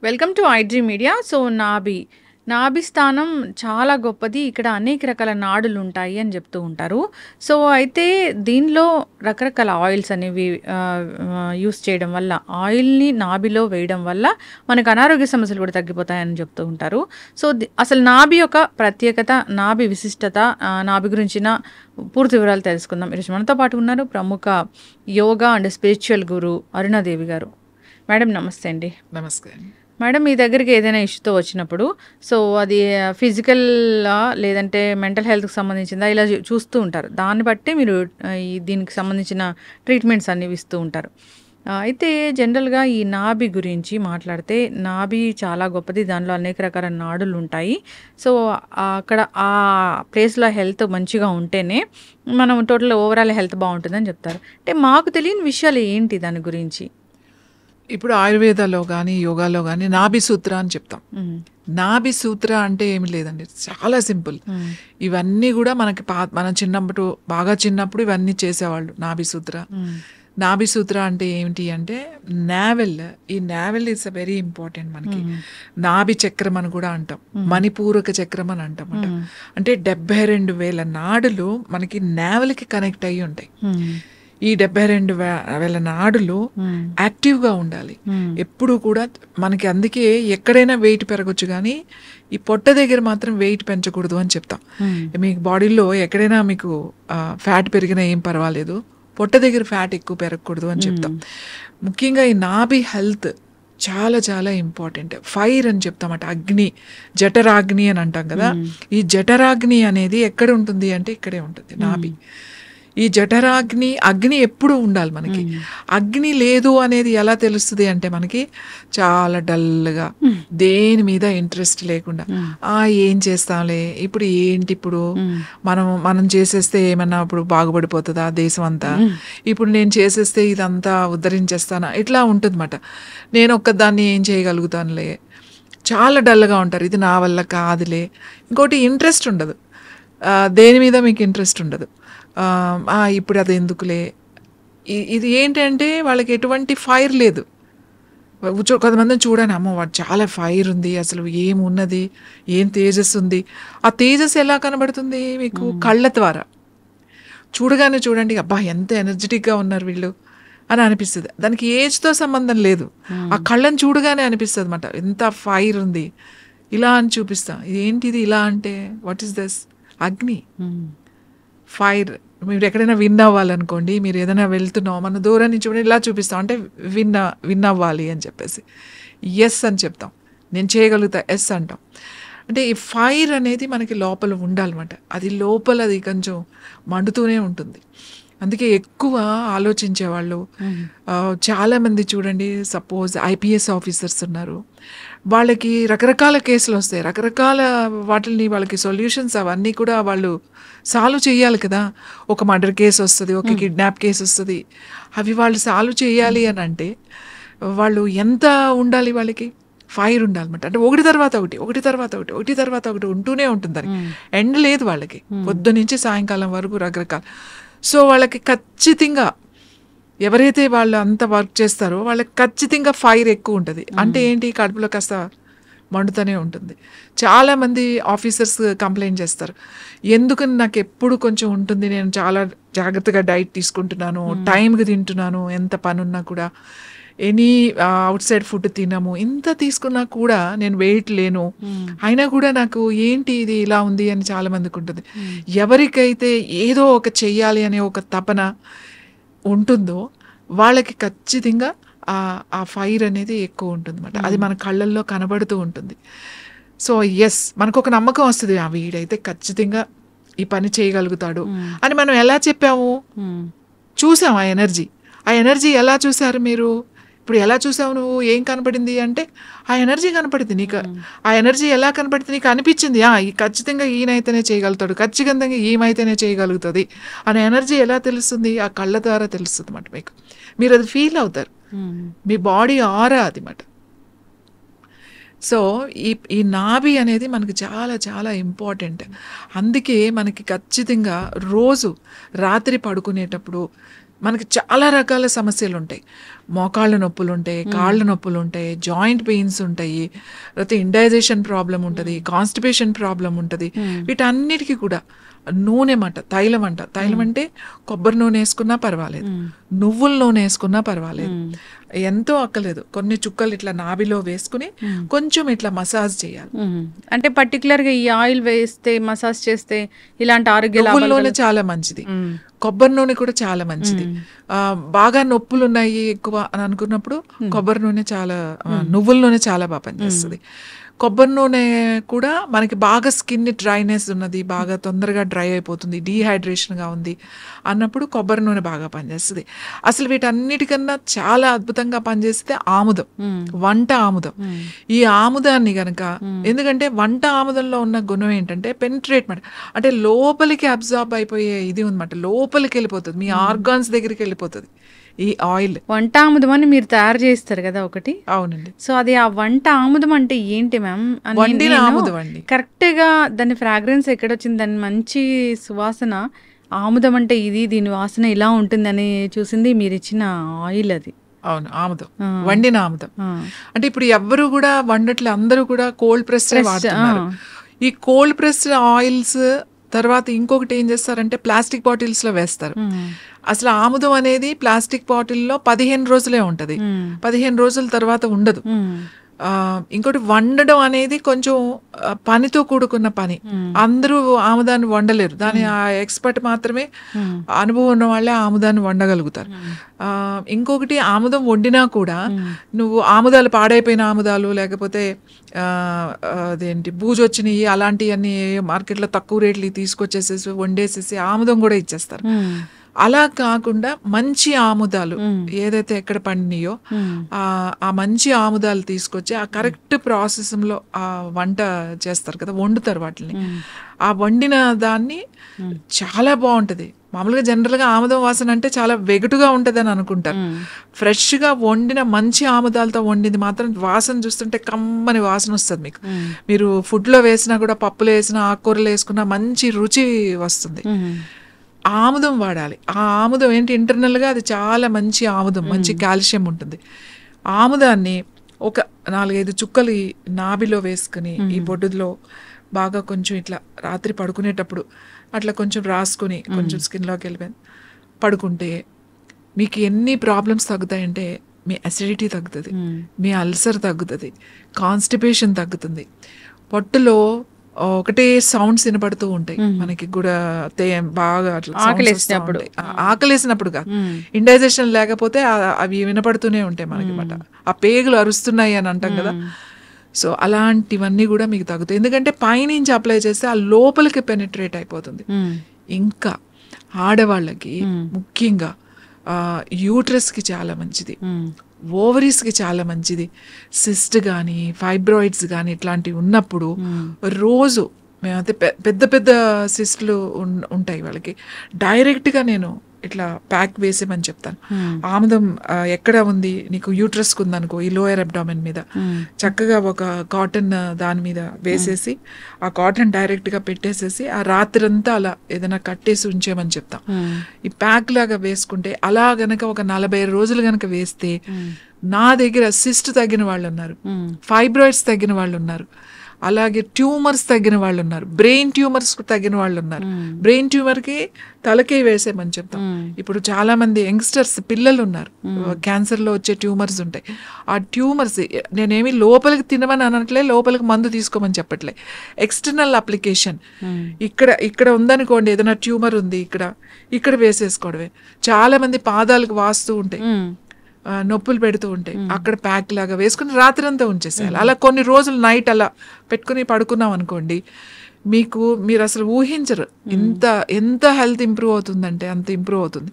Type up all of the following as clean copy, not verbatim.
Welcome to iDream media. So నాభి స్థానం చాలా గొప్పది. ఇక్కడ అనేక రకాల నాడులు ఉంటాయి అని చెప్తూ ఉంటారు. సో అయితే దీనిలో రకరకాల ఆయిల్స్ అనేవి యూస్ చేయడం వల్ల, ఆయిల్ని నాభిలో వేయడం వల్ల మనకు అనారోగ్య సమస్యలు కూడా తగ్గిపోతాయని చెప్తూ ఉంటారు. సో అసలు నాభి యొక్క ప్రత్యేకత, నాభి విశిష్టత, నాభి గురించిన పూర్తి వివరాలు తెలుసుకుందాం. ఈరోజు మనతో పాటు ఉన్నారు ప్రముఖ యోగా అండ్ స్పిరిచువల్ గురు అరుణాదేవి గారు. మేడం నమస్తే అండి. నమస్తే. మేడం, మీ దగ్గరికి ఏదైనా ఇష్యూతో వచ్చినప్పుడు సో అది ఫిజికల్ లేదంటే మెంటల్ హెల్త్కి సంబంధించిందా ఇలా చూస్తూ ఉంటారు. దాన్ని బట్టి మీరు దీనికి సంబంధించిన ట్రీట్మెంట్స్ అన్ని ఇస్తూ ఉంటారు. అయితే జనరల్గా ఈ నాభి గురించి మాట్లాడితే, నాభి చాలా గొప్పది. దానిలో అనేక రకాల నాడులు ఉంటాయి. సో అక్కడ ఆ ప్లేస్లో హెల్త్ మంచిగా ఉంటేనే మనం టోటల్ ఓవరాల్ హెల్త్ బాగుంటుందని చెప్తారు. అంటే మాకు తెలియని విషయాలు ఏంటి దాని గురించి? ఇప్పుడు ఆయుర్వేదాలో కానీ యోగాలో కానీ నాభి సూత్ర అని చెప్తాం. నాభి సూత్ర అంటే ఏమి లేదండి, చాలా సింపుల్. ఇవన్నీ కూడా మనకి మనం బాగా చిన్నప్పుడు ఇవన్నీ చేసేవాళ్ళు. నాభి సూత్ర అంటే ఏమిటి అంటే నావెల్. ఈ navel is a very important. మనకి నాభి చక్రం అని కూడా అంటాం, మణిపూరక చక్రం అని అంటాం. అంటే 72,000 నాడులు మనకి నావెల్కి కనెక్ట్ అయ్యి ఉంటాయి. ఈ 72,000 నాడులు యాక్టివ్గా ఉండాలి ఎప్పుడు కూడా మనకి. అందుకే ఎక్కడైనా వెయిట్ పెరగచ్చు, కానీ ఈ పొట్ట దగ్గర మాత్రం వెయిట్ పెంచకూడదు అని చెప్తాం. మీకు బాడీలో ఎక్కడైనా మీకు ఫ్యాట్ పెరిగినా ఏం పర్వాలేదు, పొట్ట దగ్గర ఫ్యాట్ ఎక్కువ పెరగకూడదు అని చెప్తాం. ముఖ్యంగా ఈ నాభి హెల్త్ చాలా చాలా ఇంపార్టెంట్. ఫైర్ అని చెప్తామట, అగ్ని, జఠరాగ్ని అని అంటాం కదా. ఈ జఠరాగ్ని అనేది ఎక్కడ ఉంటుంది అంటే ఇక్కడే ఉంటుంది, నాభి. ఈ అగ్ని ఎప్పుడు ఉండాలి మనకి. అగ్ని లేదు అనేది ఎలా తెలుస్తుంది అంటే మనకి చాలా డల్గా, దేని మీద ఇంట్రెస్ట్ లేకుండా, ఏం చేస్తాంలే, ఇప్పుడు మనం చేసేస్తే ఏమన్నా ఇప్పుడు బాగుపడిపోతుందా దేశం అంతా, ఇప్పుడు నేను చేసేస్తే ఇదంతా ఉద్ధరించేస్తానా, ఇట్లా ఉంటుందన్నమాట. నేను ఒక్కదాన్ని ఏం చేయగలుగుతానులే, చాలా డల్గా ఉంటారు. ఇది నా వల్ల కాదులే. ఇంకోటి ఇంట్రెస్ట్ ఉండదు, దేని మీద మీకు ఇంట్రెస్ట్ ఉండదు. ఇప్పుడు అది ఎందుకులే. ఇది ఏంటంటే వాళ్ళకి ఎటువంటి ఫైర్ లేదు. కొంతమందిని చూడండి, అమ్మో వాడు చాలా ఫైర్ ఉంది, అసలు ఏమున్నది, ఏం తేజస్సు ఉంది. ఆ తేజస్సు ఎలా కనబడుతుంది మీకు? కళ్ళ ద్వారా చూడగానే చూడండి, అబ్బా ఎంత ఎనర్జెటిక్గా ఉన్నారు వీళ్ళు అని అనిపిస్తుంది. దానికి ఏజ్తో సంబంధం లేదు, ఆ కళ్ళని చూడగానే అనిపిస్తుంది అన్నమాట, ఎంత ఫైర్ ఉంది ఇలా అని చూపిస్తాం. ఏంటిది ఇలా అంటే, వాట్ ఈస్ దిస్? అగ్ని, ఫైర్. మీరు ఎక్కడైనా విన్ అవ్వాలనుకోండి, మీరు ఏదైనా వెళ్తున్నాం, మన దూరం నుంచి ఇలా చూపిస్తాం, అంటే విన్ అవ్వాలి అని చెప్పేసి ఎస్ అని చెప్తాం. నేను చేయగలుగుతా, ఎస్ అంటాం. అంటే ఈ ఫైర్ అనేది మనకి లోపల ఉండాలన్నమాట. అది లోపల అది కొంచెం మండుతూనే ఉంటుంది. అందుకే ఎక్కువ ఆలోచించేవాళ్ళు చాలామంది చూడండి, సపోజ్ ఐపీఎస్ ఆఫీసర్స్ ఉన్నారు, వాళ్ళకి రకరకాల కేసులు వస్తాయి, రకరకాల వాటిని వాళ్ళకి సొల్యూషన్స్ అవన్నీ కూడా వాళ్ళు సాల్వ్ చేయాలి కదా. ఒక మర్డర్ కేసు వస్తుంది, ఒక కిడ్నాప్ కేసు వస్తుంది, అవి వాళ్ళు సాల్వ్ చేయాలి అని అంటే వాళ్ళు ఎంత ఉండాలి, వాళ్ళకి ఫైర్ ఉండాలన్నమాట. అంటే ఒకటి తర్వాత ఒకటి ఉంటూనే ఉంటుంది. దానికి ఎండ్ లేదు వాళ్ళకి, పొద్దు నుంచి సాయంకాలం వరకు రకరకాల. సో వాళ్ళకి ఖచ్చితంగా ఎవరైతే వాళ్ళు అంత వర్క్ చేస్తారో వాళ్ళకి ఖచ్చితంగా ఫైర్ ఎక్కువ ఉంటుంది. అంటే ఏంటి, కడుపులో కాస్త మండుతూనే ఉంటుంది. చాలామంది ఆఫీసర్స్ కంప్లైంట్ చేస్తారు, ఎందుకని నాకు ఎప్పుడు కొంచెం ఉంటుంది, నేను చాలా జాగ్రత్తగా డైట్ తీసుకుంటున్నాను, టైంకి తింటున్నాను, ఎంత పని ఉన్నా కూడా, ఎనీ అవుట్ సైడ్ ఫుడ్ తినము, ఇంత తీసుకున్నా కూడా నేను వెయిట్ లేను, అయినా కూడా నాకు ఏంటి ఇది ఇలా ఉంది అని చాలామందికి ఉంటుంది. ఎవరికైతే ఏదో ఒక చెయ్యాలి అనే ఒక తపన ఉంటుందో వాళ్ళకి ఖచ్చితంగా ఆ ఫైర్ అనేది ఎక్కువ ఉంటుంది అన్నమాట. అది మన కళ్ళల్లో కనబడుతూ ఉంటుంది. సో ఎస్, మనకు ఒక నమ్మకం వస్తుంది, వీడైతే ఖచ్చితంగా ఈ పని చేయగలుగుతాడు అని. మనం ఎలా చెప్పాము, చూసాం ఆ ఎనర్జీ ఎలా చూసారు మీరు? ఇప్పుడు ఎలా చూసావు నువ్వు? ఏం కనపడింది అంటే ఆ ఎనర్జీ కనపడింది నీకు. ఆ ఎనర్జీ ఎలా కనపడింది నీకు? అనిపించింది ఖచ్చితంగా ఈయనైతేనే చేయగలుగుతాడు, ఖచ్చితంగా ఈమైతేనే చేయగలుగుతుంది అనే ఎనర్జీ ఎలా తెలుస్తుంది? ఆ కళ్ళ ద్వారా తెలుస్తుంది అన్నమాట మీకు. మీరు అది ఫీల్ అవుతారు, మీ బాడీ ఆరా అది మాట. సో ఈ నాభి అనేది మనకి చాలా చాలా ఇంపార్టెంట్. అందుకే మనకి ఖచ్చితంగా రోజు రాత్రి పడుకునేటప్పుడు మనకి చాలా రకాల సమస్యలు ఉంటాయి. మోకాళ్ళ నొప్పులు ఉంటాయి, కాళ్ళ నొప్పులు ఉంటాయి, జాయింట్ పెయిన్స్ ఉంటాయి, లేకపోతే ఇండైజేషన్ ప్రాబ్లం ఉంటుంది, కాన్స్టిపేషన్ ప్రాబ్లం ఉంటుంది. వీటన్నిటికీ కూడా నూనె తైలం తైలం అంటే కొబ్బరి నూనె వేసుకున్నా పర్వాలేదు, నువ్వుల నూనె వేసుకున్నా పర్వాలేదు, ఎంతో అక్కలేదు. కొన్ని చుక్కలు ఇట్లా నాభిలో వేసుకుని కొంచెం ఇట్లా మసాజ్ చేయాలి. అంటే పర్టికులర్ గా ఈ ఆయిల్ వేస్తే మసాజ్ చేస్తే ఇలాంటి ఆరోగ్య నువ్వుల నూనె చాలా మంచిది, కొబ్బరి నూనె కూడా చాలా మంచిది. బాగా నొప్పులు ఉన్నాయి ఎక్కువ అని అనుకున్నప్పుడు కొబ్బరి నూనె చాలా, నువ్వుల నూనె చాలా బాగా పనిచేస్తుంది. కొబ్బరి నూనె కూడా మనకి బాగా స్కిన్ డ్రైనెస్ ఉన్నది, బాగా తొందరగా డ్రై అయిపోతుంది, డీహైడ్రేషన్గా ఉంది అన్నప్పుడు కొబ్బరి నూనె బాగా పనిచేస్తుంది. అసలు వీటన్నిటికన్నా చాలా అద్భుతంగా పనిచేస్తే ఆముదం, వంట ఆముదం. ఈ ఆముదాన్ని గనక, ఎందుకంటే వంట ఆముదంలో ఉన్న గుణం ఏంటంటే పెనిట్రేట్ అంటే లోపలికి అబ్జార్బ్ అయిపోయే ఇది ఉందన్నమాట, లోపలికి వెళ్ళిపోతుంది, మీ ఆర్గాన్స్ దగ్గరికి వెళ్ళిపోతుంది ఈ ఆయిల్. వంట ఆముదం అని మీరు తయారు చేస్తారు కదా ఒకటి? అవునండి. సో అది ఆ వంట ఆముదం అంటే ఏంటి మ్యామ్? వండిన ఆముదం అండి. కరెక్ట్ గా దాని ఫ్రాగ్రెన్స్ ఎక్కడొచ్చింది, దాని మంచి సువాసన, ఆముదం అంటే ఇది, దీని వాసన ఇలా ఉంటుందని చూసింది మీరు ఇచ్చిన ఆయిల్ అది. అవును, ఆముదం, వండిన ఆముదం. అంటే ఇప్పుడు ఎవ్వరు కూడా వండట్లే, అందరూ కూడా కోల్డ్ ప్రెస్ వాడుతున్నారు. ఈ కోల్డ్ ప్రెస్ ఆయిల్స్ తర్వాత ఇంకొకటి ఏం చేస్తారంటే ప్లాస్టిక్ బాటిల్స్ లో వేస్తారు. అసలు ఆముదం అనేది ప్లాస్టిక్ బాటిల్లో 15 రోజులే ఉంటది, 15 రోజుల తర్వాత ఉండదు. ఇంకోటి వండడం అనేది కొంచెం పనితో కూడుకున్న పని, అందరూ ఆముదాన్ని వండలేరు, దాని ఆ ఎక్స్పర్ట్ మాత్రమే, అనుభవం ఉన్న వాళ్ళే ఆముదాన్ని వండగలుగుతారు. ఇంకొకటి ఆముదం వండినా కూడా నువ్వు ఆముదాలు పాడైపోయిన ఆముదాలు, లేకపోతే అదేంటి బూజు వచ్చినాయి అలాంటివన్నీ మార్కెట్లో తక్కువ రేట్లు తీసుకొచ్చేసేసి వండేసేసి ఆముదం కూడా ఇచ్చేస్తారు. అలా కాకుండా మంచి ఆముదాలు ఏదైతే ఎక్కడ పండినాయో ఆ మంచి ఆముదాలు తీసుకొచ్చి ఆ కరెక్ట్ ప్రాసెస్లో ఆ వంట చేస్తారు కదా, వండుతారు వాటిని. ఆ వండిన దాన్ని చాలా బాగుంటది. మామూలుగా జనరల్గా ఆముదం వాసన అంటే చాలా వెగటుగా ఉంటుంది అని అనుకుంటారు. ఫ్రెష్గా వండిన మంచి ఆముదాలతో వండింది మాత్రం వాసన చూస్తుంటే కమ్మని వాసన వస్తుంది మీకు. మీరు ఫుడ్లో వేసినా కూడా, పప్పులో వేసినా, ఆకుకూరలు వేసుకున్నా మంచి రుచి వస్తుంది. ఆముదం వాడాలి. ఆ ఆముదం ఏంటి, ఇంటర్నల్గా అది చాలా మంచి ఆముదం, మంచి కాల్షియం ఉంటుంది. ఆముదాన్ని ఒక 4-5 చుక్కలు ఈ నాభిలో వేసుకుని ఈ బొడ్డులో బాగా కొంచెం ఇట్లా రాత్రి పడుకునేటప్పుడు అట్లా కొంచెం రాసుకుని కొంచెం స్కిన్లోకి వెళ్ళిపోయి పడుకుంటే మీకు ఎన్ని ప్రాబ్లమ్స్ తగ్గుతాయంటే, మీ అసిడిటీ తగ్గుతుంది, మీ అల్సర్ తగ్గుతుంది, కాన్స్టిపేషన్ తగ్గుతుంది. పొట్టులో ఒకటే సౌండ్స్ వినపడుతూ ఉంటాయి మనకి కూడా, బాగా ఆకలేసినప్పుడు కాదు, ఇండైజెషన్ లేకపోతే అవి వినపడుతూనే ఉంటాయి మనకి మాట, ఆ పేగులు అరుస్తున్నాయి అని అంటాం కదా. సో అలాంటివన్నీ కూడా మీకు తగ్గుతాయి, ఎందుకంటే పైనుంచి అప్లై చేస్తే ఆ లోపలికి పెనిట్రేట్ అయిపోతుంది. ఇంకా ఆడవాళ్ళకి ముఖ్యంగా యూట్రస్కి చాలా మంచిది, ఓవరీస్కి చాలా మంచిది. సిస్ట్ కానీ ఫైబ్రాయిడ్స్ కానీ ఇట్లాంటివి ఉన్నప్పుడు రోజు మేమైతే పెద్ద పెద్ద సిస్ట్లు ఉంటాయి వాళ్ళకి, డైరెక్ట్గా నేను ఇట్లా ప్యాక్ వేసేమని చెప్తాను. ఆముదం ఎక్కడ ఉంది నీకు, యూట్రస్కి ఉందనుకో, ఈ లోయర్ అబ్డామెన్ మీద చక్కగా ఒక కాటన్ దాని మీద వేసేసి ఆ కాటన్ డైరెక్ట్గా పెట్టేసేసి ఆ రాత్రంతా అలా ఏదైనా కట్టేసి ఉంచేమని చెప్తాం. ఈ ప్యాక్ లాగా వేసుకుంటే అలా గనక ఒక 40 రోజులు గనక వేస్తే, నా దగ్గర సిస్ట్ తగ్గిన వాళ్ళు ఉన్నారు, ఫైబ్రాయిడ్స్ తగ్గిన వాళ్ళు ఉన్నారు, అలాగే ట్యూమర్స్ తగ్గిన వాళ్ళు ఉన్నారు, బ్రెయిన్ ట్యూమర్స్ తగ్గిన వాళ్ళు ఉన్నారు. బ్రెయిన్ ట్యూమర్కి తలకే వేసేమని చెప్తాం. ఇప్పుడు చాలా మంది యంగ్స్టర్స్ పిల్లలు ఉన్నారు, క్యాన్సర్లో వచ్చే ట్యూమర్స్ ఉంటాయి. ఆ ట్యూమర్స్ నేనేమి లోపలికి తినమని అనట్లే, లోపలికి మందు తీసుకోమని చెప్పట్లే, ఎక్స్టర్నల్ అప్లికేషన్. ఇక్కడ ఉందనుకోండి, ఏదైనా ట్యూమర్ ఉంది ఇక్కడ వేసేసుకోవడమే. చాలా మంది పాదాలకు వాస్తూ ఉంటాయి, నొప్పులు పెడుతూ ఉంటాయి, అక్కడ ప్యాక్ లాగా వేసుకుని రాత్రి అంతా ఉంచేసేయాలి. అలా కొన్ని రోజులు నైట్ అలా పెట్టుకుని పడుకున్నాం అనుకోండి, మీరు అసలు ఊహించరు ఎంత హెల్త్ ఇంప్రూవ్ అవుతుందంటే అంత ఇంప్రూవ్ అవుతుంది.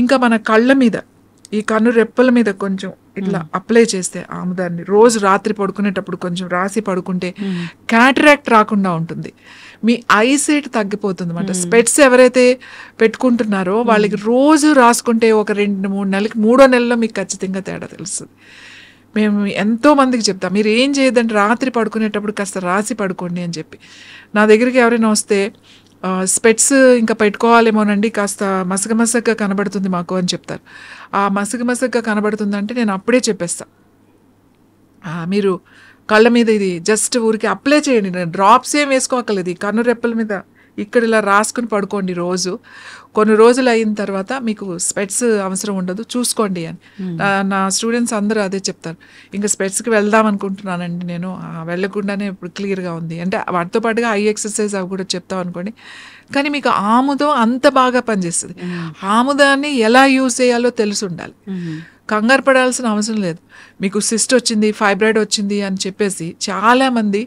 ఇంకా మన కళ్ళ మీద, ఈ కన్ను రెప్పల మీద కొంచెం ఇట్లా అప్లై చేస్తే ఆముదాన్ని రోజు రాత్రి పడుకునేటప్పుడు కొంచెం రాసి పడుకుంటే క్యాటరాక్ట్ రాకుండా ఉంటుంది, మీ ఐసైట్ తగ్గిపోతుంది అన్నమాట. స్పెట్స్ ఎవరైతే పెట్టుకుంటున్నారో వాళ్ళకి రోజు రాసుకుంటే ఒక 2-3 నెలలకి, 3వ నెలలో మీకు ఖచ్చితంగా తేడా తెలుస్తుంది. మేము ఎంతో మందికి చెప్తాం, మీరు ఏం చేయదంటే రాత్రి పడుకునేటప్పుడు కాస్త రాసి పడుకోండి అని చెప్పి. నా దగ్గరికి ఎవరైనా వస్తే స్పెట్స్ ఇంకా పెట్టుకోవాలేమోనండి, కాస్త మసగమసగ్గా కనబడుతుంది మాకు అని చెప్తారు. ఆ మసగమసగ్గా కనబడుతుందంటే నేను అప్పుడే చెప్పేస్తా, మీరు కళ్ళ మీద ఇది జస్ట్ ఊరికి అప్లై చేయండి, డ్రాప్స్ ఏం వేసుకోకలేదు, ఈ కన్ను రెప్పల మీద ఇక్కడ ఇలా రాసుకుని పడుకోండి రోజు. కొన్ని రోజులు అయిన తర్వాత మీకు స్పెట్స్ అవసరం ఉండదు, చూసుకోండి అని. నా స్టూడెంట్స్ అందరూ అదే చెప్తారు. ఇంకా స్పెట్స్కి వెళ్దాం అనుకుంటున్నానండి నేను, వెళ్ళకుండానే ఇప్పుడు క్లియర్గా ఉంది అంటే. వాటితో పాటుగా ఐ ఎక్సర్సైజ్ అవి కూడా చెప్తాం అనుకోండి. కానీ మీకు ఆముదం అంత బాగా పనిచేస్తుంది. ఆముదాన్ని ఎలా యూజ్ చేయాలో తెలిసి ఉండాలి. కంగారు పడాల్సిన అవసరం లేదు. మీకు సిస్ట్ వచ్చింది, ఫైబ్రాయిడ్ వచ్చింది అని చెప్పేసి చాలామంది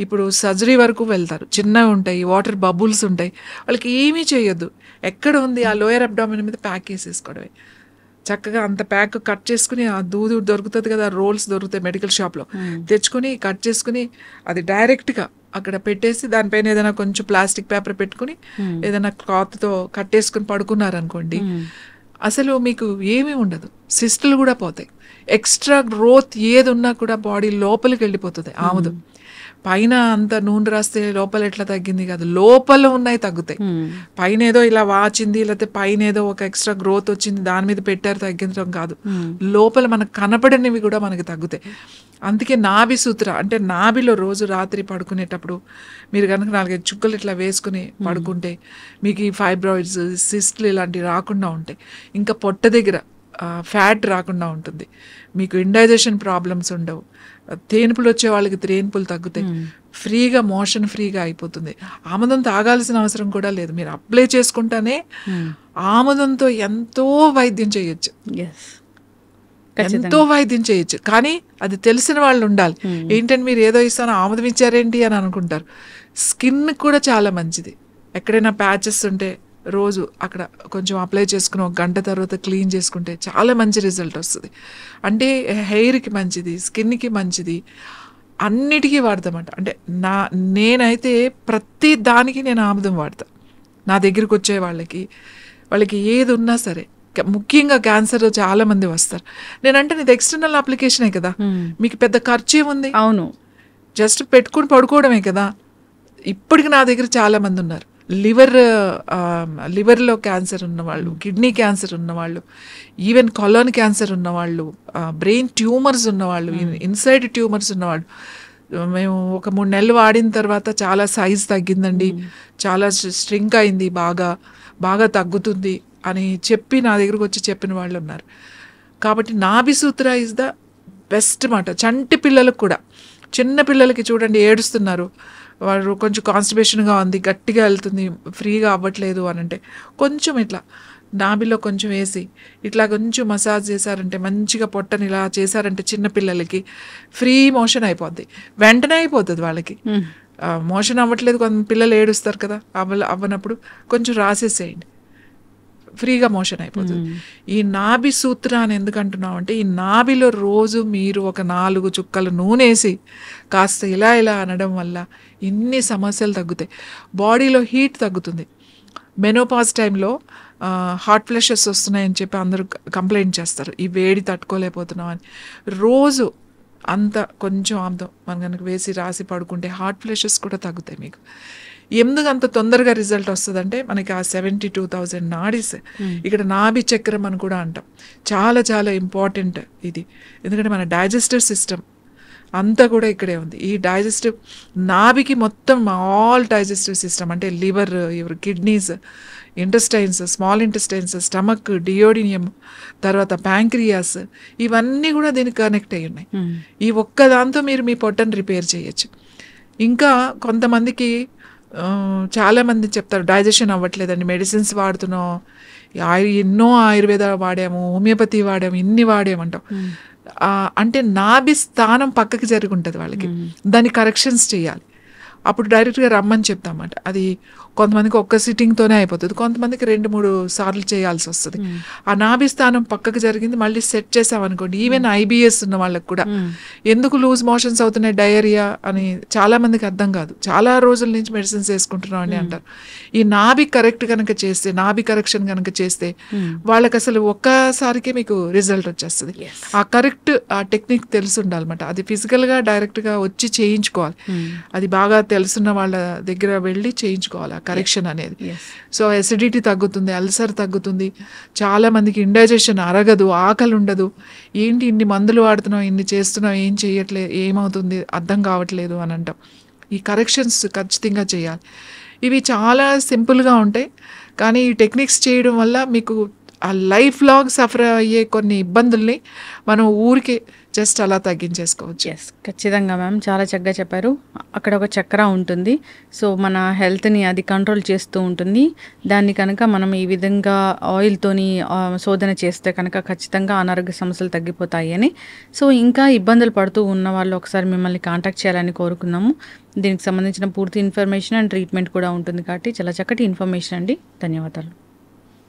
ఇప్పుడు సర్జరీ వరకు వెళ్తారు. చిన్నవి ఉంటాయి, వాటర్ బబుల్స్ ఉంటాయి, వాళ్ళకి ఏమీ చేయొద్దు. ఎక్కడ ఉంది, ఆ లోయర్ అబ్డామిన్ మీద ప్యాక్ వేసేసుకోవడమే. చక్కగా అంత ప్యాక్ కట్ చేసుకుని, ఆ దూది దొరుకుతుంది కదా, రోల్స్ దొరుకుతాయి మెడికల్ షాప్లో, తెచ్చుకొని కట్ చేసుకుని అది డైరెక్ట్గా అక్కడ పెట్టేసి దానిపైన ఏదైనా కొంచెం ప్లాస్టిక్ పేపర్ పెట్టుకుని ఏదైనా క్లాత్తో కట్టేసుకుని పడుకున్నారనుకోండి, అసలు మీకు ఏమీ ఉండదు. సిస్టులు కూడా పోతాయి. ఎక్స్ట్రా గ్రోత్ ఏది ఉన్నా కూడా బాడీ లోపలికి వెళ్ళిపోతుంది. ఆముదం పైన అంత నూనె రాస్తే లోపల ఎట్లా తగ్గింది కాదు, లోపల ఉన్నాయి తగ్గుతాయి. పైన ఏదో ఇలా వాచింది, లేకపోతే పైన ఏదో ఒక ఎక్స్ట్రా గ్రోత్ వచ్చింది దాని మీద పెట్టారు తగ్గించడం కాదు, లోపల మనకు కనపడనివి కూడా మనకి తగ్గుతాయి. అందుకే నాభి సూత్ర అంటే నాభిలో రోజు రాత్రి పడుకునేటప్పుడు మీరు కనుక 4-5 చుక్కలు ఇట్లా వేసుకుని పడుకుంటే మీకు ఈ ఫైబ్రాయిడ్స్, సిస్ట్లు ఇలాంటివి రాకుండా ఉంటాయి. ఇంకా పొట్ట దగ్గర ఫ్యాట్ రాకుండా ఉంటుంది. మీకు ఇండైజెషన్ ప్రాబ్లమ్స్ ఉండవు. తేనుపులు వచ్చే వాళ్ళకి తేనుపులు తగ్గుతాయి. ఫ్రీగా మోషన్ ఫ్రీగా అయిపోతుంది. ఆముదం తాగాల్సిన అవసరం కూడా లేదు. మీరు అప్లై చేసుకుంటానే ఆముదంతో ఎంతో వైద్యం చేయొచ్చు, ఎంతో వైద్యం చేయొచ్చు. కానీ అది తెలిసిన వాళ్ళు ఉండాలి. ఏంటంటే మీరు ఏదో ఇస్తాను ఆముదం ఇచ్చారేంటి అని అనుకుంటారు. స్కిన్ కూడా చాలా మంచిది. ఎక్కడైనా ప్యాచెస్ ఉంటే రోజు అక్కడ కొంచెం అప్లై చేసుకుని 1 గంట తర్వాత క్లీన్ చేసుకుంటే చాలా మంచి రిజల్ట్ వస్తుంది. అంటే హెయిర్కి మంచిది, స్కిన్కి మంచిది, అన్నిటికీ వాడతామంట. అంటే నేనైతే ప్రతి దానికి నేను ఆముదం వాడతా. నా దగ్గరికి వచ్చే వాళ్ళకి ఏది ఉన్నా సరే, ముఖ్యంగా క్యాన్సర్ చాలా మంది వస్తారు. నేనంటే ఇది ఎక్స్టర్నల్ అప్లికేషనే కదా, మీకు పెద్ద ఖర్చు ఏముంది, అవును, జస్ట్ పెట్టుకుని పడుకోవడమే కదా. ఇప్పటికి నా దగ్గర చాలా మంది ఉన్నారు. లివర్లో క్యాన్సర్ ఉన్నవాళ్ళు, కిడ్నీ క్యాన్సర్ ఉన్నవాళ్ళు, ఈవెన్ కొలాన్ క్యాన్సర్ ఉన్నవాళ్ళు, బ్రెయిన్ ట్యూమర్స్ ఉన్నవాళ్ళు, ఇన్సైడ్ ట్యూమర్స్ ఉన్నవాళ్ళు. మేము ఒక 3 నెలలు వాడిన తర్వాత చాలా సైజ్ తగ్గిందండి, చాలా స్ట్రింక్ అయింది, బాగా తగ్గుతుంది అని చెప్పి నా దగ్గరకు వచ్చి చెప్పిన వాళ్ళు ఉన్నారు. కాబట్టి నాభి సూత్ర ఇస్ ద బెస్ట్ మాట. చంటి పిల్లలకు కూడా, చిన్న పిల్లలకి చూడండి ఏడుస్తున్నారు, వాడు కొంచెం కాన్స్టిపేషన్గా ఉంది, గట్టిగా వెళ్తుంది, ఫ్రీగా అవ్వట్లేదు అని అంటే కొంచెం ఇట్లా నాభిలో కొంచెం వేసి ఇట్లా కొంచెం మసాజ్ చేశారంటే, మంచిగా పొట్టని ఇలా చేశారంటే చిన్నపిల్లలకి ఫ్రీ మోషన్ అయిపోద్ది. వెంటనే అయిపోతుంది వాళ్ళకి. మోషన్ అవ్వట్లేదు, కొంత పిల్లలు ఏడుస్తారు కదా, అవ్వనప్పుడు కొంచెం రాసేసేయండి, ఫ్రీగా మోషన్ అయిపోతుంది. ఈ నాభి సూత్ర అని ఎందుకు అంటున్నాం అంటే, ఈ నాభిలో రోజు మీరు ఒక 4 చుక్కలు నూనె వేసి కాస్త ఇలా అనడం వల్ల ఇన్ని సమస్యలు తగ్గుతాయి. బాడీలో హీట్ తగ్గుతుంది. మెనోపాజ్ టైంలో హాట్ ఫ్లషెస్ వస్తున్నాయని చెప్పి అందరూ కంప్లైంట్ చేస్తారు, ఈ వేడి తట్టుకోలేకపోతున్నాం అని. రోజు అంత కొంచెం ఆముదం మనం కనుక వేసి రాసి పడుకుంటే హాట్ ఫ్లషెస్ కూడా తగ్గుతాయి మీకు. ఎందుకు అంత తొందరగా రిజల్ట్ వస్తుందంటే, మనకి ఆ 72,000 నాడీస్, ఇక్కడ నాభి చక్రం అని కూడా అంటాం, చాలా చాలా ఇంపార్టెంట్ ఇది. ఎందుకంటే మన డైజెస్టివ్ సిస్టమ్ అంతా కూడా ఇక్కడే ఉంది. ఈ డైజెస్టివ్ నాభికి మొత్తం ఆల్ డైజెస్టివ్ సిస్టమ్ అంటే liver, kidneys, intestines, small intestines, stomach, duodenum, తర్వాత ప్యాంక్రియాస్, ఇవన్నీ కూడా దీనికి కనెక్ట్ అయ్యి ఉన్నాయి. ఈ ఒక్క దాంతో మీరు మీ పొట్టను రిపేర్ చేయొచ్చు. ఇంకా కొంతమందికి చాలామంది చెప్తారు డైజెషన్ అవ్వట్లేదండి, మెడిసిన్స్ వాడుతున్నాం, ఎన్నో ఆయుర్వేద వాడాము, హోమియోపతి వాడాము, ఇన్ని వాడామంటాం. అంటే నాభి స్థానం పక్కకి జరిగి ఉంటుంది వాళ్ళకి, దాన్ని కరెక్షన్స్ చేయాలి. అప్పుడు డైరెక్ట్గా రమ్మని చెప్తామన్నమాట. అది కొంతమందికి ఒక్క సిట్టింగ్తోనే అయిపోతుంది, కొంతమందికి 2-3 సార్లు చేయాల్సి వస్తుంది. ఆ నాభి స్థానం పక్కకు జరిగింది మళ్ళీ సెట్ చేసామనుకోండి, ఈవెన్ IBS ఉన్న వాళ్ళకి కూడా ఎందుకు లూజ్ మోషన్స్ అవుతున్నాయి, డయేరియా అని చాలా మందికి అర్థం కాదు. చాలా రోజుల నుంచి మెడిసిన్స్ వేసుకుంటున్నాం అని అంటారు. ఈ నాభి కరెక్ట్ కనుక చేస్తే, నాభి కరెక్షన్ కనుక చేస్తే వాళ్ళకి అసలు ఒక్కసారికే మీకు రిజల్ట్ వచ్చేస్తుంది. ఆ కరెక్ట్ ఆ టెక్నిక్ తెలిసి ఉండాలన్నమాట. అది ఫిజికల్గా డైరెక్ట్గా వచ్చి చేయించుకోవాలి. అది బాగా తెలుసున్న వాళ్ళ దగ్గర వెళ్ళి చేయించుకోవాలి. కరెక్షన్ అనేది. Yes. సో ఎసిడిటీ తగ్గుతుంది, అల్సర్ తగ్గుతుంది, చాలా మందికి ఇండైజెషన్ అరగదు, ఆకలి ఉండదు, ఏంటి ఇన్ని మందులు వాడుతున్నాం, ఇన్ని చేస్తున్నాం, ఏం చేయట్లేదు, ఏమవుతుంది అర్థం కావట్లేదు అని అంటాం. ఈ కరెక్షన్స్ ఖచ్చితంగా చేయాలి. ఇవి చాలా సింపుల్గా ఉంటాయి, కానీ ఈ టెక్నిక్స్ చేయడం వల్ల మీకు ఆ లైఫ్ లాంగ్ సఫర్ అయ్యే కొన్ని ఇబ్బందుల్ని మనం ఊరికే జస్ట్ అలా తగ్గించేసుకోవచ్చు. ఎస్, ఖచ్చితంగా మ్యామ్, చాలా చక్కగా చెప్పారు. అక్కడ ఒక చక్ర ఉంటుంది, సో మన హెల్త్ని అది కంట్రోల్ చేస్తూ ఉంటుంది. దాన్ని కనుక మనం ఈ విధంగా ఆయిల్తోని శోధన చేస్తే కనుక ఖచ్చితంగా అనారోగ్య సమస్యలు తగ్గిపోతాయి అని. సో ఇంకా ఇబ్బందులు పడుతూ ఉన్న వాళ్ళు ఒకసారి మిమ్మల్ని కాంటాక్ట్ చేయాలని కోరుకున్నాము. దీనికి సంబంధించిన పూర్తి ఇన్ఫర్మేషన్ అండ్ ట్రీట్మెంట్ కూడా ఉంటుంది కాబట్టి చాలా చక్కటి ఇన్ఫర్మేషన్ అండి. ధన్యవాదాలు.